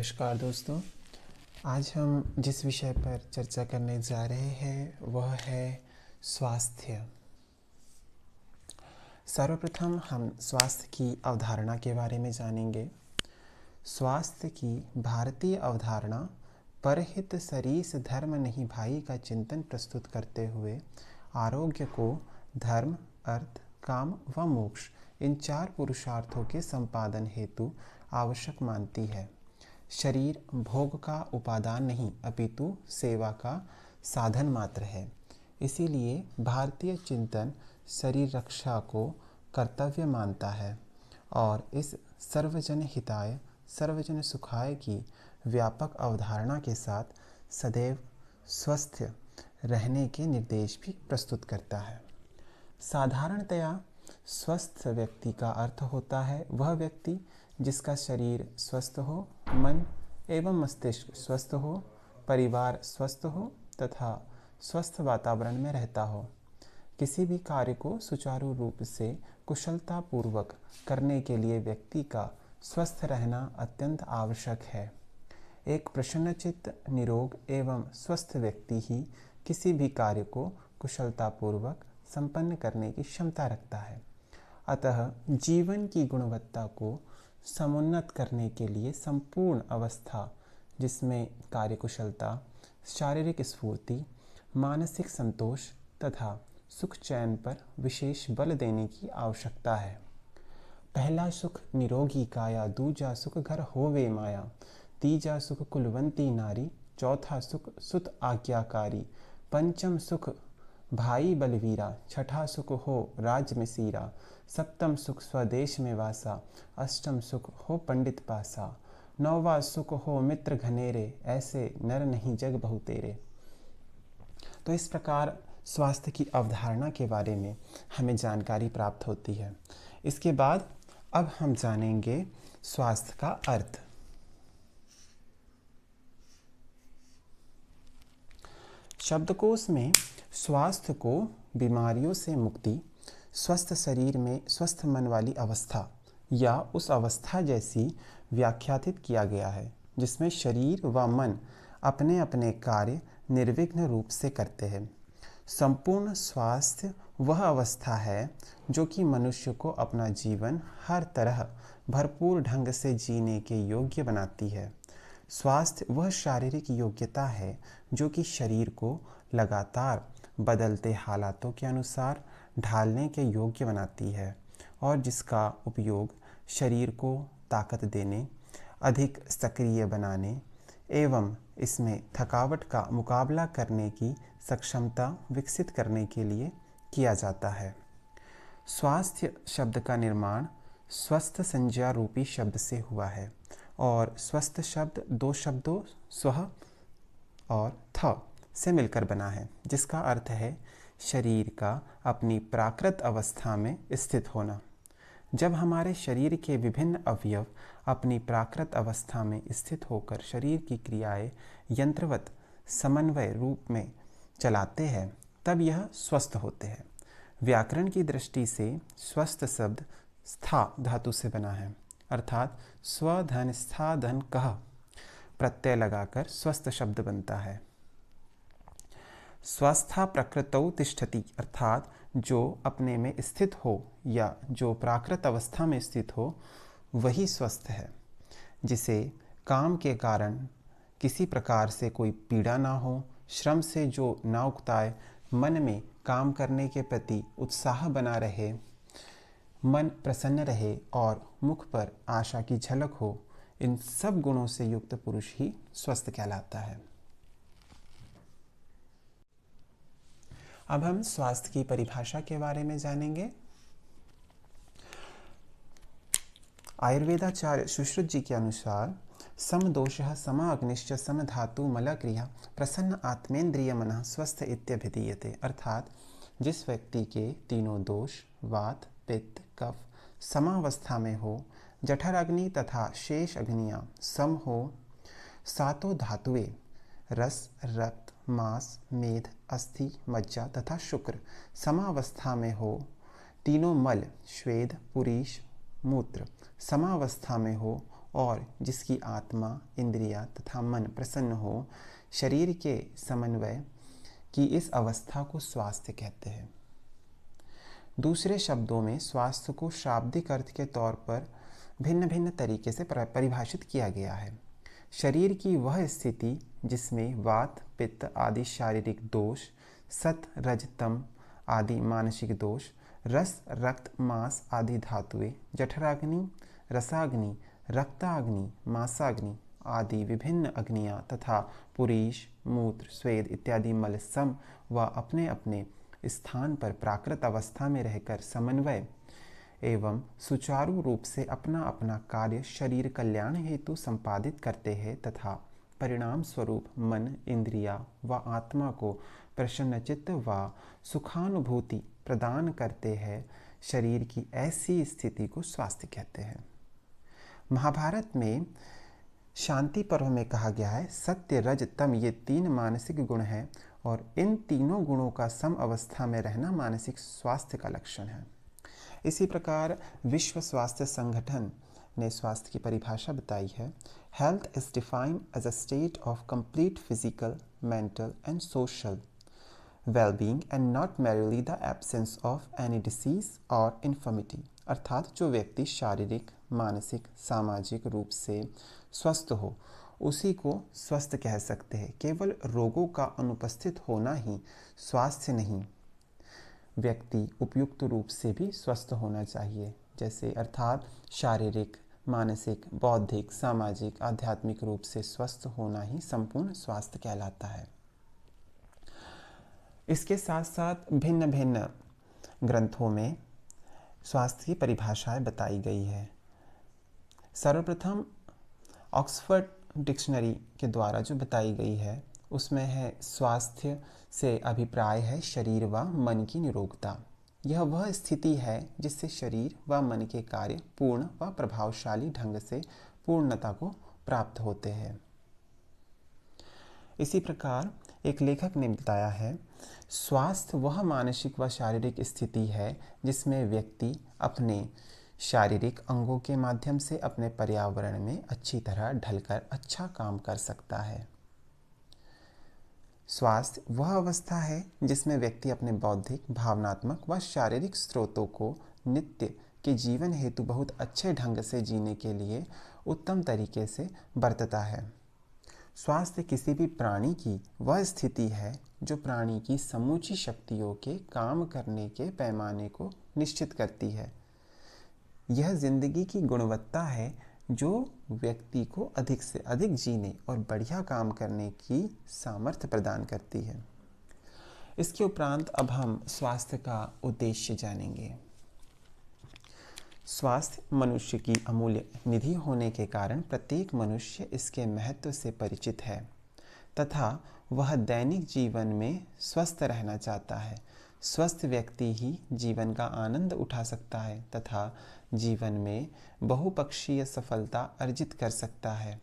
नमस्कार दोस्तों। आज हम जिस विषय पर चर्चा करने जा रहे हैं वह है स्वास्थ्य। सर्वप्रथम हम स्वास्थ्य की अवधारणा के बारे में जानेंगे। स्वास्थ्य की भारतीय अवधारणा परहित सरीस धर्म नहीं भाई का चिंतन प्रस्तुत करते हुए आरोग्य को धर्म, अर्थ, काम व मोक्ष इन चार पुरुषार्थों के संपादन हेतु आवश्यक मानती है। शरीर भोग का उपादान नहीं अपितु सेवा का साधन मात्र है। इसीलिए भारतीय चिंतन शरीर रक्षा को कर्तव्य मानता है और इस सर्वजन हिताय सर्वजन सुखाय की व्यापक अवधारणा के साथ सदैव स्वस्थ रहने के निर्देश भी प्रस्तुत करता है। साधारणतया स्वस्थ व्यक्ति का अर्थ होता है वह व्यक्ति जिसका शरीर स्वस्थ हो, मन एवं मस्तिष्क स्वस्थ हो, परिवार स्वस्थ हो तथा स्वस्थ वातावरण में रहता हो। किसी भी कार्य को सुचारू रूप से कुशलतापूर्वक करने के लिए व्यक्ति का स्वस्थ रहना अत्यंत आवश्यक है। एक प्रसन्नचित्त, निरोग एवं स्वस्थ व्यक्ति ही किसी भी कार्य को कुशलतापूर्वक संपन्न करने की क्षमता रखता है। अतः जीवन की गुणवत्ता को समुन्नत करने के लिए संपूर्ण अवस्था जिसमें कार्यकुशलता, शारीरिक स्फूर्ति, मानसिक संतोष तथा सुख चैन पर विशेष बल देने की आवश्यकता है। पहला सुख निरोगी काया, दूजा सुख घर होवे माया, तीजा सुख कुलवंती नारी, चौथा सुख सुत आज्ञाकारी, पंचम सुख भाई बलवीरा, छठा सुख हो राज में सीरा, सप्तम सुख स्वदेश में वासा, अष्टम सुख हो पंडित पासा, नौवा सुख हो मित्र घनेरे, ऐसे नर नहीं जग बहुतेरे। तो इस प्रकार स्वास्थ्य की अवधारणा के बारे में हमें जानकारी प्राप्त होती है। इसके बाद अब हम जानेंगे स्वास्थ्य का अर्थ। शब्दकोश में स्वास्थ्य को बीमारियों से मुक्ति, स्वस्थ शरीर में स्वस्थ मन वाली अवस्था या उस अवस्था जैसी व्याख्यातित किया गया है जिसमें शरीर व मन अपने अपने कार्य निर्विघ्न रूप से करते हैं। संपूर्ण स्वास्थ्य वह अवस्था है जो कि मनुष्य को अपना जीवन हर तरह भरपूर ढंग से जीने के योग्य बनाती है। स्वास्थ्य वह शारीरिक योग्यता है जो कि शरीर को लगातार बदलते हालातों के अनुसार ढालने के योग्य बनाती है और जिसका उपयोग शरीर को ताकत देने, अधिक सक्रिय बनाने एवं इसमें थकावट का मुकाबला करने की सक्षमता विकसित करने के लिए किया जाता है। स्वास्थ्य शब्द का निर्माण स्वस्थ संज्ञा रूपी शब्द से हुआ है और स्वस्थ शब्द दो शब्दों स्व और थ से मिलकर बना है जिसका अर्थ है शरीर का अपनी प्राकृत अवस्था में स्थित होना। जब हमारे शरीर के विभिन्न अवयव अपनी प्राकृत अवस्था में स्थित होकर शरीर की क्रियाएं यंत्रवत समन्वय रूप में चलाते हैं तब यह स्वस्थ होते हैं। व्याकरण की दृष्टि से स्वस्थ शब्द स्था धातु से बना है अर्थात स्वधन स्था धन कह प्रत्यय लगाकर स्वस्थ शब्द बनता है। स्वस्था प्रकृतौ तिष्ठति अर्थात जो अपने में स्थित हो या जो प्राकृत अवस्था में स्थित हो वही स्वस्थ है। जिसे काम के कारण किसी प्रकार से कोई पीड़ा ना हो, श्रम से जो ना उकताए, मन में काम करने के प्रति उत्साह बना रहे, मन प्रसन्न रहे और मुख पर आशा की झलक हो, इन सब गुणों से युक्त पुरुष ही स्वस्थ कहलाता है। अब हम स्वास्थ्य की परिभाषा के बारे में जानेंगे। आयुर्वेदाचार्य सुश्रुत जी के अनुसार समदोषः समाग्निश्च समधातु मलक्रिया प्रसन्न आत्मेन्द्रिय मनः स्वस्थ इत्यभिधीयते अर्थात जिस व्यक्ति के तीनों दोष वात, पित्त, कफ समावस्था में हो, जठर अग्नि तथा शेष अग्नियां सम हो, सातों धातुएं रस, रक्त, मांस, मेद, अस्थि, मज्जा तथा शुक्र समावस्था में हो, तीनों मल, श्वेद, पुरीश, मूत्र समावस्था में हो और जिसकी आत्मा, इंद्रिया तथा मन प्रसन्न हो, शरीर के समन्वय की इस अवस्था को स्वास्थ्य कहते हैं। दूसरे शब्दों में स्वास्थ्य को शाब्दिक अर्थ के तौर पर भिन्न भिन्न तरीके से परिभाषित किया गया है। शरीर की वह स्थिति जिसमें वात, पित्त आदि शारीरिक दोष, सत, रज, तम आदि मानसिक दोष, रस, रक्त, मांस आदि धातुएं, जठराग्नि, रसाग्नि, रक्ताग्नि, मांसाग्नि आदि विभिन्न अग्नियां तथा पुरीश, मूत्र, स्वेद इत्यादि मल सम व अपने अपने स्थान पर प्राकृत अवस्था में रहकर समन्वय एवं सुचारू रूप से अपना अपना कार्य शरीर कल्याण हेतु संपादित करते हैं तथा परिणाम स्वरूप मन, इंद्रिया व आत्मा को प्रसन्नचित्त व सुखानुभूति प्रदान करते हैं। शरीर की ऐसी स्थिति को स्वास्थ्य कहते हैं। महाभारत में शांति पर्व में कहा गया है, सत्य, रज, तम ये 3 मानसिक गुण हैं और इन तीनों गुणों का सम अवस्था में रहना मानसिक स्वास्थ्य का लक्षण है। इसी प्रकार विश्व स्वास्थ्य संगठन ने स्वास्थ्य की परिभाषा बताई है। Health is defined as a state of complete physical, mental and social well-being and not merely the absence of any disease or infirmity। अर्थात जो व्यक्ति शारीरिक, मानसिक, सामाजिक रूप से स्वस्थ हो उसी को स्वस्थ कह सकते हैं। केवल रोगों का अनुपस्थित होना ही स्वास्थ्य नहीं, व्यक्ति उपयुक्त रूप से भी स्वस्थ होना चाहिए। जैसे अर्थात शारीरिक, मानसिक, बौद्धिक, सामाजिक, आध्यात्मिक रूप से स्वस्थ होना ही संपूर्ण स्वास्थ्य कहलाता है। इसके साथ साथ भिन्न भिन्न ग्रंथों में स्वास्थ्य की परिभाषाएं बताई गई है। सर्वप्रथम ऑक्सफोर्ड डिक्शनरी के द्वारा जो बताई गई है उसमें है, स्वास्थ्य से अभिप्राय है शरीर व मन की निरोगता। यह वह स्थिति है जिससे शरीर व मन के कार्य पूर्ण व प्रभावशाली ढंग से पूर्णता को प्राप्त होते हैं। इसी प्रकार एक लेखक ने बताया है, स्वास्थ्य वह मानसिक व शारीरिक स्थिति है जिसमें व्यक्ति अपने शारीरिक अंगों के माध्यम से अपने पर्यावरण में अच्छी तरह ढलकर अच्छा काम कर सकता है। स्वास्थ्य वह अवस्था है जिसमें व्यक्ति अपने बौद्धिक, भावनात्मक व शारीरिक स्रोतों को नित्य के जीवन हेतु बहुत अच्छे ढंग से जीने के लिए उत्तम तरीके से बरतता है। स्वास्थ्य किसी भी प्राणी की वह स्थिति है जो प्राणी की समूची शक्तियों के काम करने के पैमाने को निश्चित करती है। यह जिंदगी की गुणवत्ता है जो व्यक्ति को अधिक से अधिक जीने और बढ़िया काम करने की सामर्थ्य प्रदान करती है। इसके उपरांत अब हम स्वास्थ्य का उद्देश्य जानेंगे। स्वास्थ्य मनुष्य की अमूल्य निधि होने के कारण प्रत्येक मनुष्य इसके महत्व से परिचित है तथा वह दैनिक जीवन में स्वस्थ रहना चाहता है। स्वस्थ व्यक्ति ही जीवन का आनंद उठा सकता है तथा जीवन में बहुपक्षीय सफलता अर्जित कर सकता है।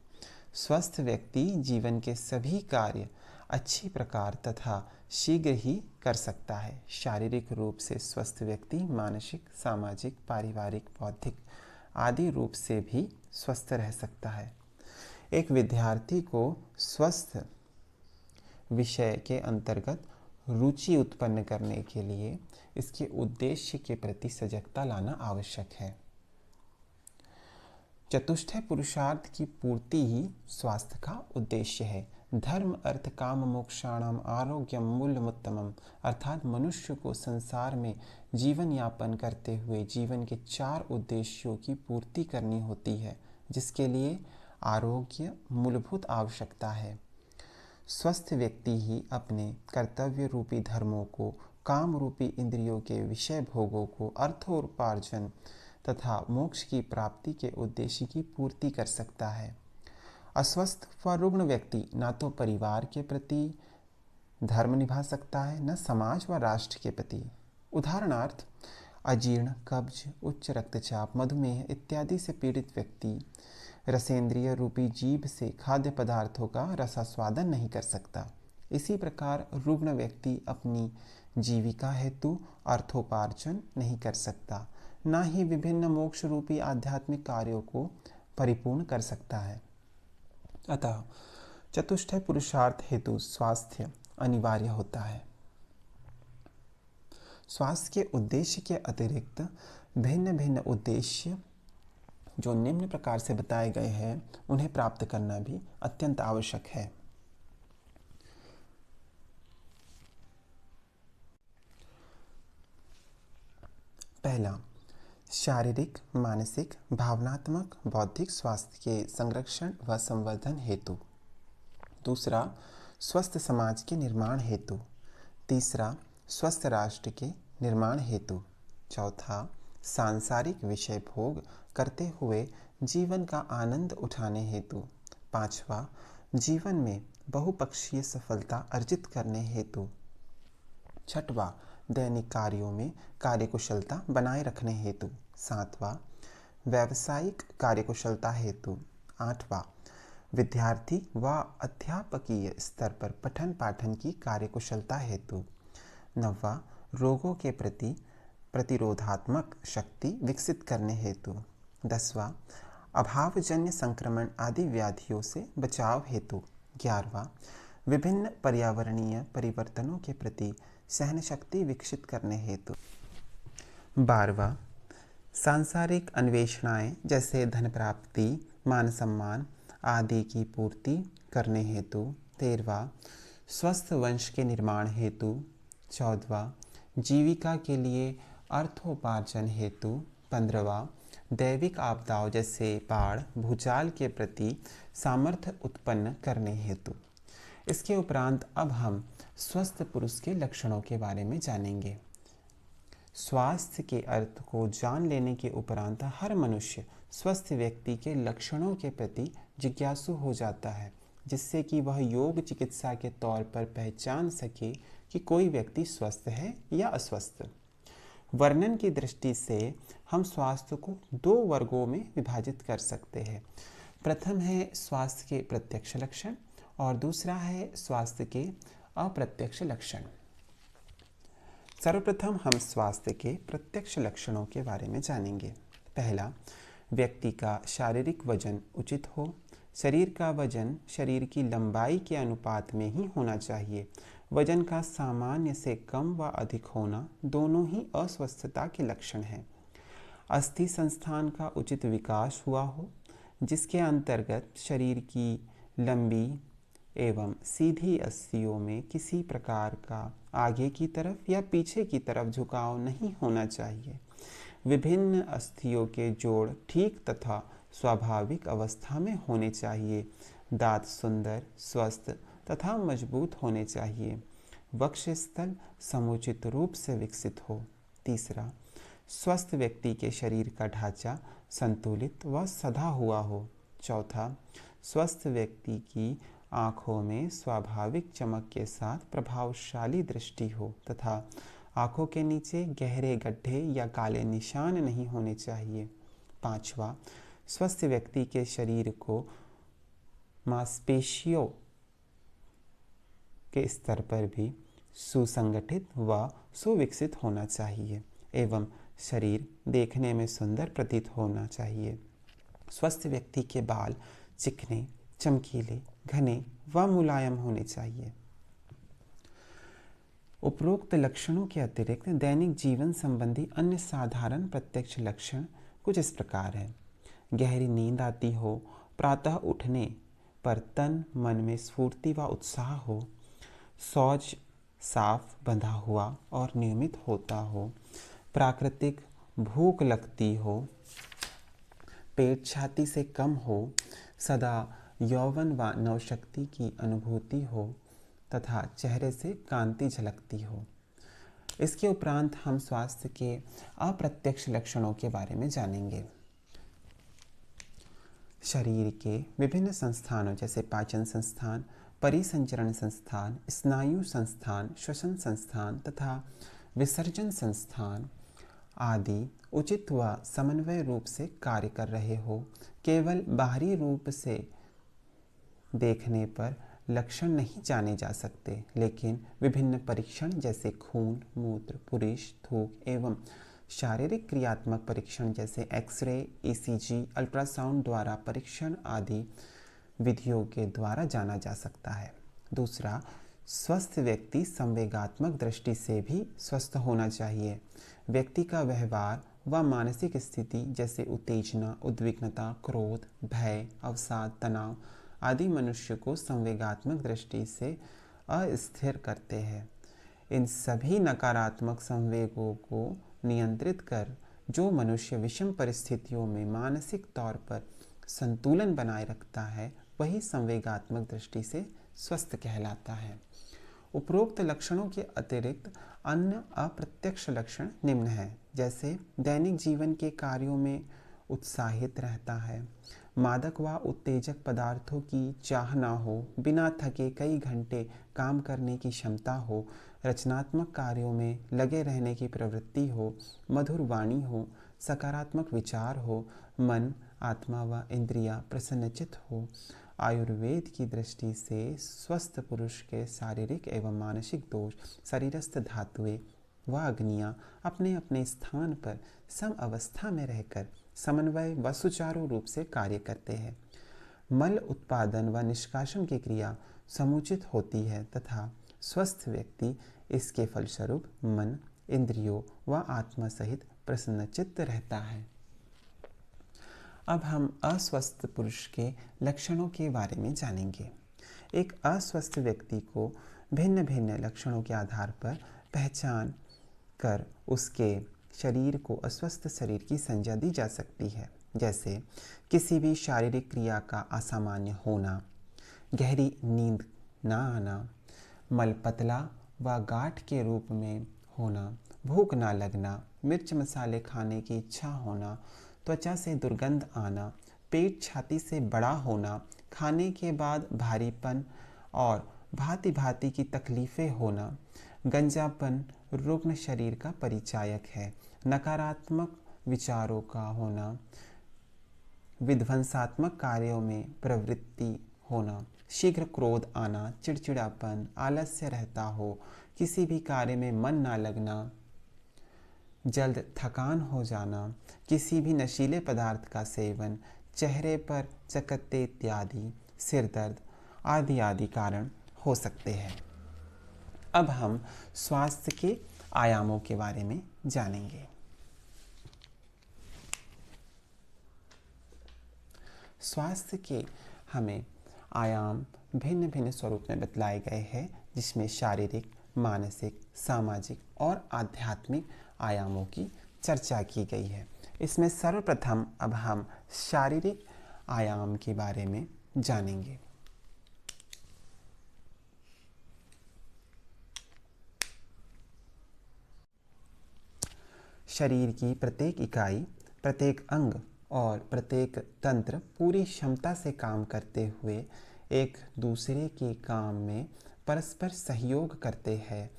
स्वस्थ व्यक्ति जीवन के सभी कार्य अच्छी प्रकार तथा शीघ्र ही कर सकता है। शारीरिक रूप से स्वस्थ व्यक्ति मानसिक, सामाजिक, पारिवारिक, बौद्धिक आदि रूप से भी स्वस्थ रह सकता है। एक विद्यार्थी को स्वस्थ विषय के अंतर्गत रुचि उत्पन्न करने के लिए इसके उद्देश्य के प्रति सजगता लाना आवश्यक है। चतुष्टय पुरुषार्थ की पूर्ति ही स्वास्थ्य का उद्देश्य है। धर्म, अर्थ, काम, मोक्षाणाम आरोग्यम मूल्यमुत्तमम। अर्थात मनुष्य को संसार में जीवन यापन करते हुए जीवन के 4 उद्देश्यों की पूर्ति करनी होती है, जिसके लिए आरोग्य मूलभूत आवश्यकता है। स्वस्थ व्यक्ति ही अपने कर्तव्य रूपी धर्मों को, काम रूपी इंद्रियों के विषय भोगों को, अर्थोपार्जन तथा मोक्ष की प्राप्ति के उद्देश्य की पूर्ति कर सकता है। अस्वस्थ व रुग्ण व्यक्ति न तो परिवार के प्रति धर्म निभा सकता है, न समाज व राष्ट्र के प्रति। उदाहरणार्थ, अजीर्ण, कब्ज, उच्च रक्तचाप, मधुमेह इत्यादि से पीड़ित व्यक्ति रसेंद्रिय रूपी जीभ से खाद्य पदार्थों का रसास्वादन नहीं कर सकता। इसी प्रकार रुग्ण व्यक्ति अपनी जीविका हेतु अर्थोपार्जन नहीं कर सकता, न ही विभिन्न मोक्ष रूपी आध्यात्मिक कार्यों को परिपूर्ण कर सकता है। अतः चतुष्टय पुरुषार्थ हेतु स्वास्थ्य अनिवार्य होता है। स्वास्थ्य के उद्देश्य के अतिरिक्त भिन्न भिन्न उद्देश्य जो निम्न प्रकार से बताए गए हैं उन्हें प्राप्त करना भी अत्यंत आवश्यक है। पहला, शारीरिक, मानसिक, भावनात्मक, बौद्धिक स्वास्थ्य के संरक्षण व संवर्धन हेतु। दूसरा, स्वस्थ समाज के निर्माण हेतु। तीसरा, स्वस्थ राष्ट्र के निर्माण हेतु। चौथा, सांसारिक विषय भोग करते हुए जीवन का आनंद उठाने हेतु। पांचवा, जीवन में बहुपक्षीय सफलता अर्जित करने हेतु। छठवां, दैनिक कार्यों में कार्यकुशलता बनाए रखने हेतु। सातवां, व्यावसायिक कार्यकुशलता हेतु। आठवां, विद्यार्थी व अध्यापकीय स्तर पर पठन पाठन की कार्यकुशलता हेतु। नौवां, रोगों के प्रति प्रतिरोधात्मक शक्ति विकसित करने हेतु। 10वां, अभावजन्य संक्रमण आदि व्याधियों से बचाव हेतु। 11वां, विभिन्न पर्यावरणीय परिवर्तनों के प्रति सहन शक्ति विकसित करने हेतु। 12वां, सांसारिक अन्वेषणाएं जैसे धन प्राप्ति, मान सम्मान आदि की पूर्ति करने हेतु। 13वां, स्वस्थ वंश के निर्माण हेतु। 14वां, जीविका के लिए अर्थोपार्जन हेतु। 15वां, दैविक आपदाओं जैसे बाढ़, भूचाल के प्रति सामर्थ्य उत्पन्न करने हेतु। इसके उपरांत अब हम स्वस्थ पुरुष के लक्षणों के बारे में जानेंगे। स्वास्थ्य के अर्थ को जान लेने के उपरांत हर मनुष्य स्वस्थ व्यक्ति के लक्षणों के प्रति जिज्ञासु हो जाता है, जिससे कि वह योग चिकित्सा के तौर पर पहचान सके कि कोई व्यक्ति स्वस्थ है या अस्वस्थ। वर्णन की दृष्टि से हम स्वास्थ्य को 2 वर्गों में विभाजित कर सकते हैं। प्रथम है स्वास्थ्य के प्रत्यक्ष लक्षण और दूसरा है स्वास्थ्य के अप्रत्यक्ष लक्षण। सर्वप्रथम हम स्वास्थ्य के प्रत्यक्ष लक्षणों के बारे में जानेंगे। पहला, व्यक्ति का शारीरिक वजन उचित हो। शरीर का वजन शरीर की लंबाई के अनुपात में ही होना चाहिए। वजन का सामान्य से कम व अधिक होना दोनों ही अस्वस्थता के लक्षण हैं। अस्थि संस्थान का उचित विकास हुआ हो, जिसके अंतर्गत शरीर की लंबी एवं सीधी अस्थियों में किसी प्रकार का आगे की तरफ या पीछे की तरफ झुकाव नहीं होना चाहिए। विभिन्न अस्थियों के जोड़ ठीक तथा स्वाभाविक अवस्था में होने चाहिए। दांत सुंदर, स्वस्थ तथा मजबूत होने चाहिए। वक्षस्थल समुचित रूप से विकसित हो। तीसरा, स्वस्थ व्यक्ति के शरीर का ढांचा संतुलित व सधा हुआ हो। चौथा, स्वस्थ व्यक्ति की आँखों में स्वाभाविक चमक के साथ प्रभावशाली दृष्टि हो तथा आँखों के नीचे गहरे गड्ढे या काले निशान नहीं होने चाहिए। पांचवा, स्वस्थ व्यक्ति के शरीर को मांसपेशियों के स्तर पर भी सुसंगठित व सुविकसित होना चाहिए एवं शरीर देखने में सुंदर प्रतीत होना चाहिए। स्वस्थ व्यक्ति के बाल चिकने, चमकीले, घने व मुलायम होने चाहिए। उपरोक्त लक्षणों के अतिरिक्त दैनिक जीवन संबंधी अन्य साधारण प्रत्यक्ष लक्षण कुछ इस प्रकार हैं। गहरी नींद आती हो, प्रातः उठने पर तन मन में स्फूर्ति व उत्साह हो, शौच साफ बंधा हुआ और नियमित होता हो, प्राकृतिक भूख लगती हो, पेट छाती से कम हो, सदा यौवन व नवशक्ति की अनुभूति हो तथा चेहरे से कांति झलकती हो। इसके उपरांत हम स्वास्थ्य के अप्रत्यक्ष लक्षणों के बारे में जानेंगे। शरीर के विभिन्न संस्थानों जैसे पाचन संस्थान, परिसंचरण संस्थान, स्नायु संस्थान, श्वसन संस्थान तथा विसर्जन संस्थान आदि उचित व समन्वय रूप से कार्य कर रहे हो। केवल बाहरी रूप से देखने पर लक्षण नहीं जाने जा सकते, लेकिन विभिन्न परीक्षण जैसे खून, मूत्र, पुरीष, थूक एवं शारीरिक क्रियात्मक परीक्षण जैसे एक्सरे, ईसीजी, अल्ट्रासाउंड द्वारा परीक्षण आदि विधियों के द्वारा जाना जा सकता है। दूसरा, स्वस्थ व्यक्ति संवेगात्मक दृष्टि से भी स्वस्थ होना चाहिए। व्यक्ति का व्यवहार व मानसिक स्थिति जैसे उत्तेजना, उद्विग्नता, क्रोध, भय, अवसाद, तनाव आदि मनुष्य को संवेगात्मक दृष्टि से अस्थिर करते हैं। इन सभी नकारात्मक संवेगों को नियंत्रित कर जो मनुष्य विषम परिस्थितियों में मानसिक तौर पर संतुलन बनाए रखता है वही संवेगात्मक दृष्टि से स्वस्थ कहलाता है। उपरोक्त लक्षणों के अतिरिक्त अन्य अप्रत्यक्ष लक्षण निम्न हैं, जैसे दैनिक जीवन के कार्यों में उत्साहित रहता है, मादक व उत्तेजक पदार्थों की चाह ना हो, बिना थके कई घंटे काम करने की क्षमता हो, रचनात्मक कार्यों में लगे रहने की प्रवृत्ति हो, मधुर वाणी हो, सकारात्मक विचार हो, मन, आत्मा व इंद्रियां प्रसन्नचित हो। आयुर्वेद की दृष्टि से स्वस्थ पुरुष के शारीरिक एवं मानसिक दोष, शरीरस्थ धातुएं व अग्नियां अपने अपने स्थान पर सम अवस्था में रहकर समन्वय व सुचारू रूप से कार्य करते हैं। मल उत्पादन व निष्कासन की क्रिया समुचित होती है तथा स्वस्थ व्यक्ति इसके फलस्वरूप मन, इंद्रियों व आत्मा सहित प्रसन्नचित्त रहता है। अब हम अस्वस्थ पुरुष के लक्षणों के बारे में जानेंगे। एक अस्वस्थ व्यक्ति को भिन्न भिन्न लक्षणों के आधार पर पहचान कर उसके शरीर को अस्वस्थ शरीर की संज्ञा दी जा सकती है, जैसे किसी भी शारीरिक क्रिया का असामान्य होना, गहरी नींद ना आना, मल पतला व गांठ के रूप में होना, भूख ना लगना, मिर्च मसाले खाने की इच्छा होना, त्वचा से दुर्गंध आना, पेट छाती से बड़ा होना, खाने के बाद भारीपन और भांति भांति की तकलीफ़ें होना, गंजापन रुग्ण शरीर का परिचायक है, नकारात्मक विचारों का होना, विध्वंसात्मक कार्यों में प्रवृत्ति होना, शीघ्र क्रोध आना, चिड़चिड़ापन, आलस्य रहता हो, किसी भी कार्य में मन ना लगना, जल्द थकान हो जाना, किसी भी नशीले पदार्थ का सेवन, चेहरे पर चकत्ते इत्यादि, सिर दर्द आदि आदि कारण हो सकते हैं। अब हम स्वास्थ्य के आयामों के बारे में जानेंगे। स्वास्थ्य के हमें आयाम भिन्न भिन्न स्वरूप में बतलाए गए हैं, जिसमें शारीरिक, मानसिक, सामाजिक और आध्यात्मिक आयामों की चर्चा की गई है। इसमें सर्वप्रथम अब हम शारीरिक आयाम के बारे में जानेंगे। शरीर की प्रत्येक इकाई, प्रत्येक अंग और प्रत्येक तंत्र पूरी क्षमता से काम करते हुए एक दूसरे के काम में परस्पर सहयोग करते हैं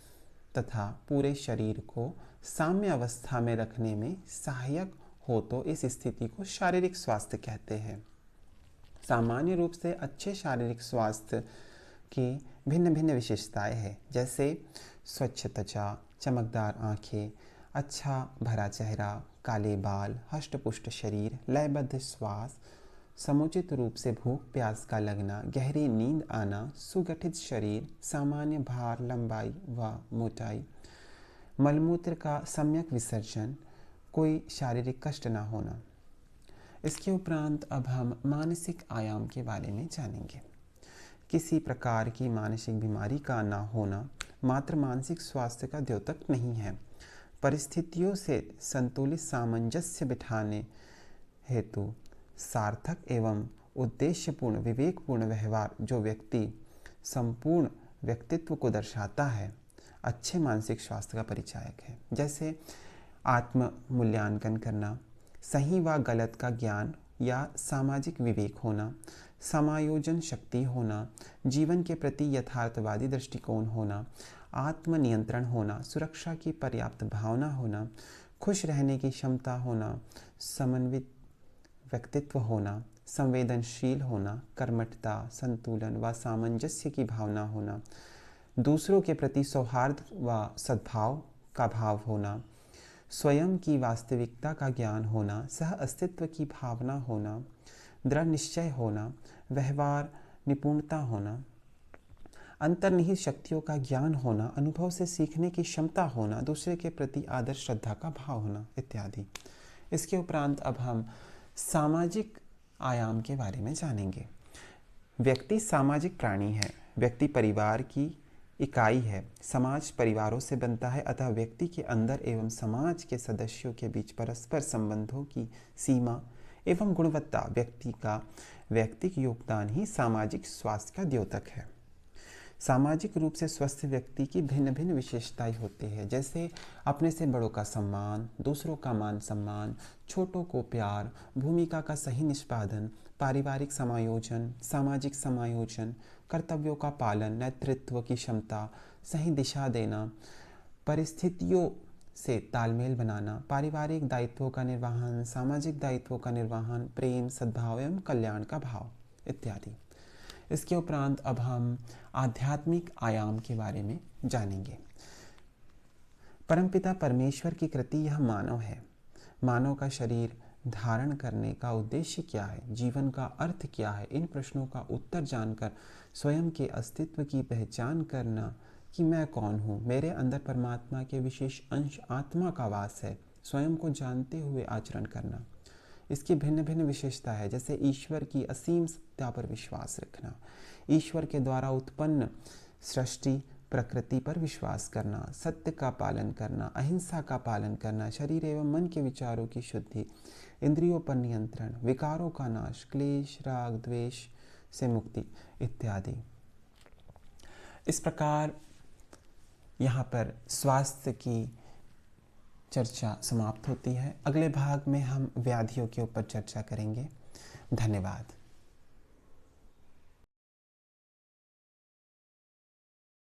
तथा पूरे शरीर को साम्य अवस्था में रखने में सहायक हो तो इस स्थिति को शारीरिक स्वास्थ्य कहते हैं। सामान्य रूप से अच्छे शारीरिक स्वास्थ्य की भिन्न भिन्न विशेषताएं हैं, जैसे स्वच्छ त्वचा, चमकदार आँखें, अच्छा भरा चेहरा, काले बाल, हष्टपुष्ट शरीर, लयबद्ध श्वास, समुचित रूप से भूख प्यास का लगना, गहरी नींद आना, सुगठित शरीर, सामान्य भार, लंबाई व मोटाई, मलमूत्र का सम्यक विसर्जन, कोई शारीरिक कष्ट न होना। इसके उपरांत अब हम मानसिक आयाम के बारे में जानेंगे। किसी प्रकार की मानसिक बीमारी का न होना मात्र मानसिक स्वास्थ्य का द्योतक नहीं है। परिस्थितियों से संतुलित सामंजस्य बिठाने हेतु सार्थक एवं उद्देश्यपूर्ण विवेकपूर्ण व्यवहार जो व्यक्ति संपूर्ण व्यक्तित्व को दर्शाता है, अच्छे मानसिक स्वास्थ्य का परिचायक है। जैसे आत्म मूल्यांकन करना, सही व गलत का ज्ञान या सामाजिक विवेक होना, समायोजन शक्ति होना, जीवन के प्रति यथार्थवादी दृष्टिकोण होना, आत्मनियंत्रण होना, सुरक्षा की पर्याप्त भावना होना, खुश रहने की क्षमता होना, समन्वित व्यक्तित्व होना, संवेदनशील होना, कर्मठता, संतुलन व सामंजस्य की भावना होना, दूसरों के प्रति सौहार्द व सद्भाव का भाव होना, स्वयं की वास्तविकता का ज्ञान होना, सह अस्तित्व की भावना होना, दृढ़ निश्चय होना, व्यवहार निपुणता होना, अंतर्निहित शक्तियों का ज्ञान होना, अनुभव से सीखने की क्षमता होना, दूसरे के प्रति आदर श्रद्धा का भाव होना इत्यादि। इसके उपरांत अब हम सामाजिक आयाम के बारे में जानेंगे। व्यक्ति सामाजिक प्राणी है। व्यक्ति परिवार की इकाई है। समाज परिवारों से बनता है, अतः व्यक्ति के अंदर एवं समाज के सदस्यों के बीच परस्पर संबंधों की सीमा एवं गुणवत्ता, व्यक्ति का व्यक्तिक योगदान ही सामाजिक स्वास्थ्य का द्योतक है। सामाजिक रूप से स्वस्थ व्यक्ति की भिन्न भिन्न विशेषताएं होती है, जैसे अपने से बड़ों का सम्मान, दूसरों का मान सम्मान, छोटों को प्यार, भूमिका का सही निष्पादन, पारिवारिक समायोजन, सामाजिक समायोजन, कर्तव्यों का पालन, नेतृत्व की क्षमता, सही दिशा देना, परिस्थितियों से तालमेल बनाना, पारिवारिक दायित्वों का निर्वहन, सामाजिक दायित्वों का निर्वहन, प्रेम, सद्भाव एवं कल्याण का भाव इत्यादि। इसके उपरांत अब हम आध्यात्मिक आयाम के बारे में जानेंगे। परमपिता परमेश्वर की कृति यह मानव है। मानव का शरीर धारण करने का उद्देश्य क्या है, जीवन का अर्थ क्या है, इन प्रश्नों का उत्तर जानकर स्वयं के अस्तित्व की पहचान करना कि मैं कौन हूँ, मेरे अंदर परमात्मा के विशेष अंश आत्मा का वास है, स्वयं को जानते हुए आचरण करना। इसकी भिन्न भिन्न विशेषता है, जैसे ईश्वर की असीम सत्ता पर विश्वास रखना, ईश्वर के द्वारा उत्पन्न सृष्टि प्रकृति पर विश्वास करना, सत्य का पालन करना, अहिंसा का पालन करना, शरीर एवं मन के विचारों की शुद्धि, इंद्रियों पर नियंत्रण, विकारों का नाश, क्लेश, राग, द्वेष से मुक्ति इत्यादि। इस प्रकार यहाँ पर स्वास्थ्य की चर्चा समाप्त होती है। अगले भाग में हम व्याधियों के ऊपर चर्चा करेंगे। धन्यवाद।